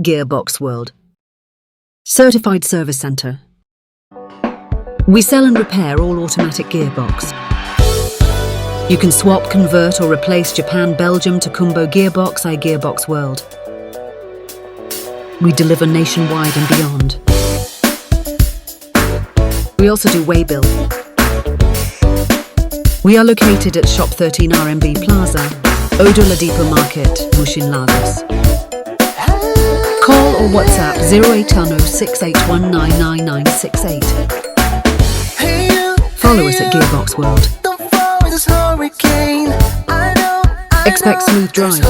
Gearbox World. Certified Service Centre. We sell and repair all automatic gearbox. You can swap, convert or replace Japan, Belgium, Takumbo Gearbox, iGearbox World. We deliver nationwide and beyond. We also do waybill. We are located at Shop 13 RMB Plaza, Odoladipo Market, Mushin, Lagos. Call or WhatsApp 081068199968. Follow us at Gearbox World. Expect smooth drive.